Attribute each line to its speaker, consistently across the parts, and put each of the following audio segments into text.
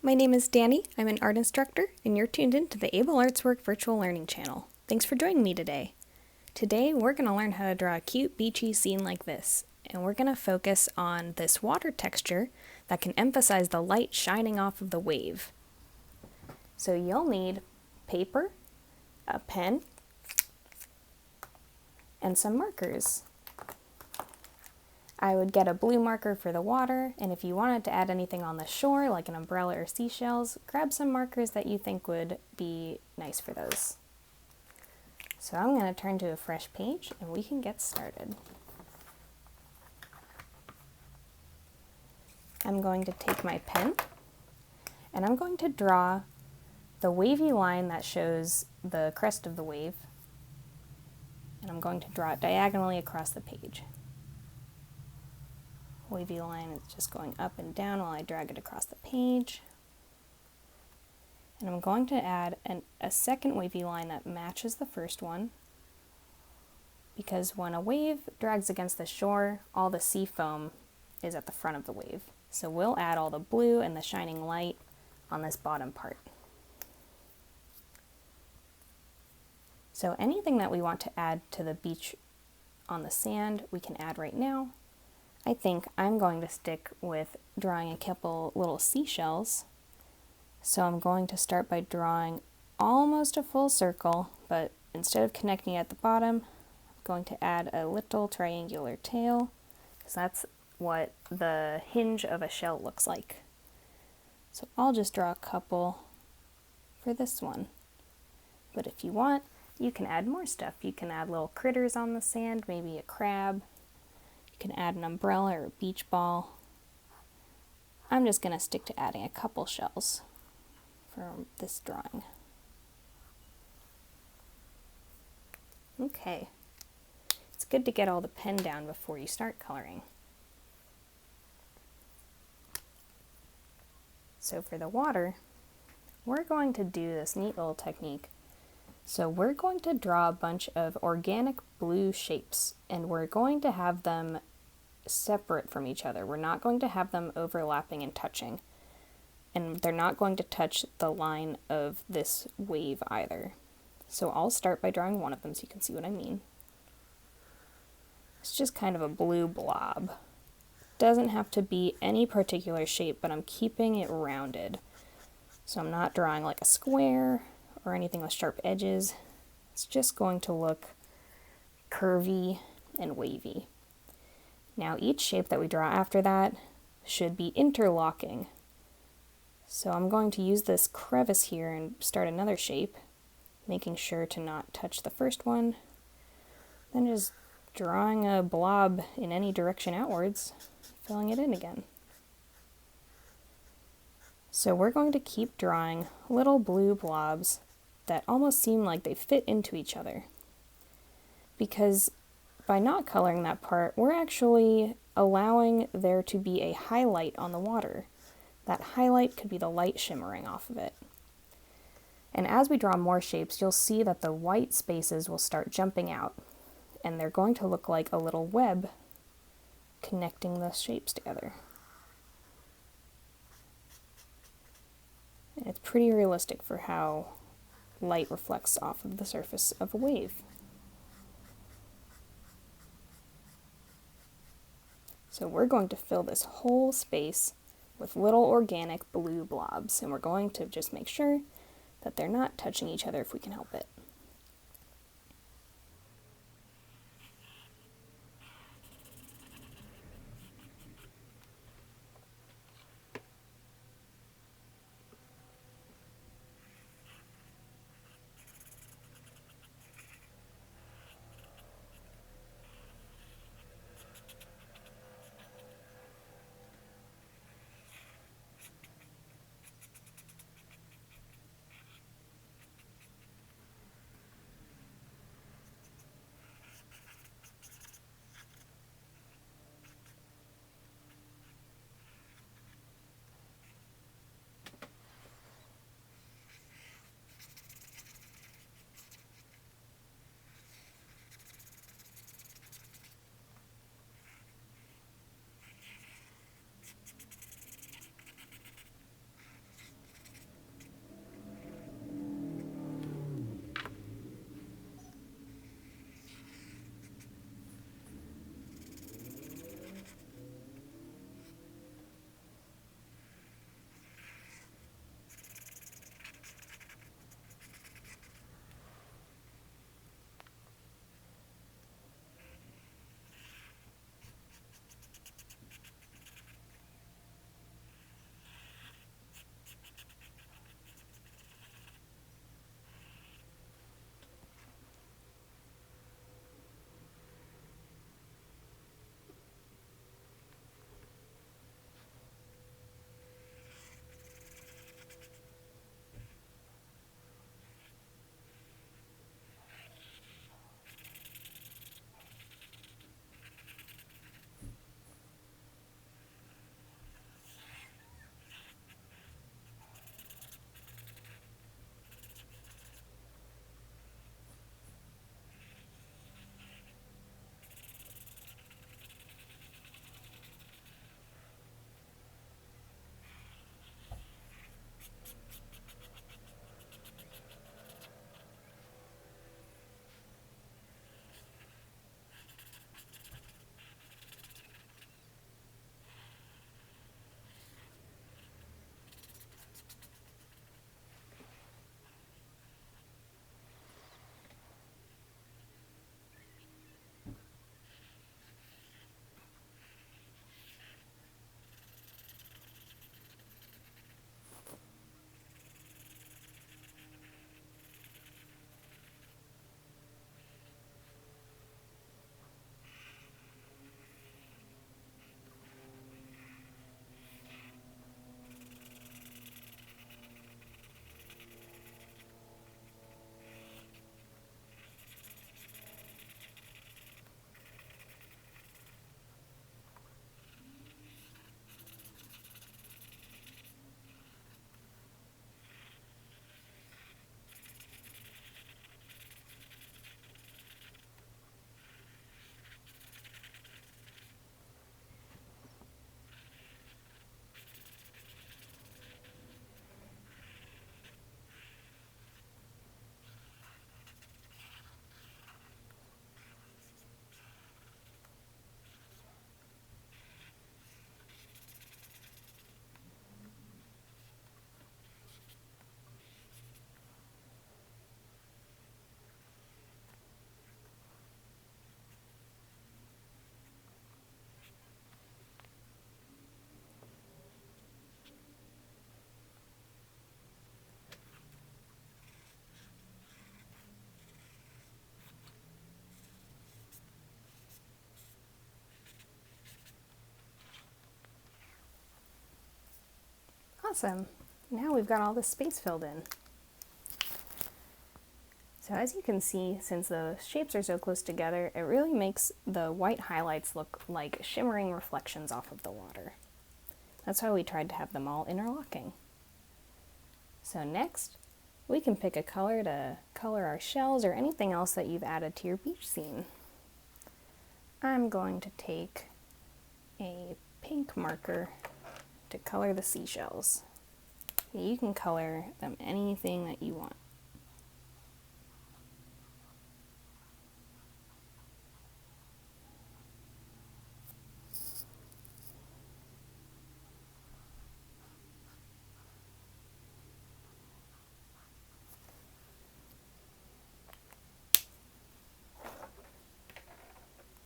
Speaker 1: My name is Dani. I'm an art instructor, and you're tuned in to the Able Artswork Virtual Learning channel. Thanks for joining me today. Today, we're going to learn how to draw a cute beachy scene like this, and we're going to focus on this water texture that can emphasize the light shining off of the wave. So you'll need paper, a pen, and some markers. I would get a blue marker for the water, and if you wanted to add anything on the shore, like an umbrella or seashells, grab some markers that you think would be nice for those. So I'm going to turn to a fresh page, and we can get started. I'm going to take my pen, and I'm going to draw the wavy line that shows the crest of the wave, and I'm going to draw it diagonally across the page. Wavy line is just going up and down while I drag it across the page. And I'm going to add a second wavy line that matches the first one, because when a wave drags against the shore, all the sea foam is at the front of the wave. So we'll add all the blue and the shining light on this bottom part. So anything that we want to add to the beach on the sand, we can add right now. I think I'm going to stick with drawing a couple little seashells. So I'm going to start by drawing almost a full circle, but instead of connecting at the bottom, I'm going to add a little triangular tail, because that's what the hinge of a shell looks like. So I'll just draw a couple for this one. But if you want, you can add more stuff. You can add little critters on the sand, maybe a crab. You can add an umbrella or a beach ball. I'm just going to stick to adding a couple shells for this drawing. Okay, it's good to get all the pen down before you start coloring. So for the water, we're going to do this neat little technique. So we're going to draw a bunch of organic blue shapes, and we're going to have them separate from each other. We're not going to have them overlapping and touching. And they're not going to touch the line of this wave either. So I'll start by drawing one of them so you can see what I mean. It's just kind of a blue blob. Doesn't have to be any particular shape, but I'm keeping it rounded. So I'm not drawing like a square or anything with sharp edges. It's just going to look curvy and wavy. Now each shape that we draw after that should be interlocking. So I'm going to use this crevice here and start another shape, making sure to not touch the first one. Then just drawing a blob in any direction outwards, filling it in again. So we're going to keep drawing little blue blobs that almost seem like they fit into each other. Because by not coloring that part, we're actually allowing there to be a highlight on the water. That highlight could be the light shimmering off of it. And as we draw more shapes, you'll see that the white spaces will start jumping out, and they're going to look like a little web connecting the shapes together. And it's pretty realistic for how light reflects off of the surface of a wave. So we're going to fill this whole space with little organic blue blobs, and we're going to just make sure that they're not touching each other if we can help it. Awesome! Now we've got all the space filled in. So as you can see, since the shapes are so close together, it really makes the white highlights look like shimmering reflections off of the water. That's why we tried to have them all interlocking. So next, we can pick a color to color our shells or anything else that you've added to your beach scene. I'm going to take a pink marker to color the seashells. You can color them anything that you want.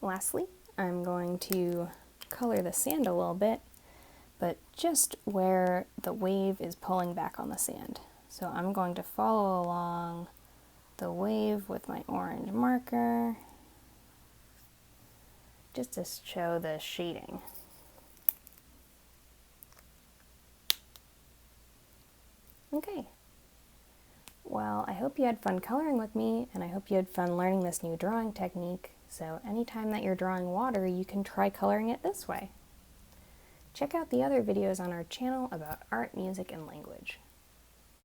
Speaker 1: Lastly, I'm going to color the sand a little bit, but just where the wave is pulling back on the sand. So I'm going to follow along the wave with my orange marker, just to show the shading. Okay. Well, I hope you had fun coloring with me, and I hope you had fun learning this new drawing technique. So anytime that you're drawing water, you can try coloring it this way. Check out the other videos on our channel about art, music, and language.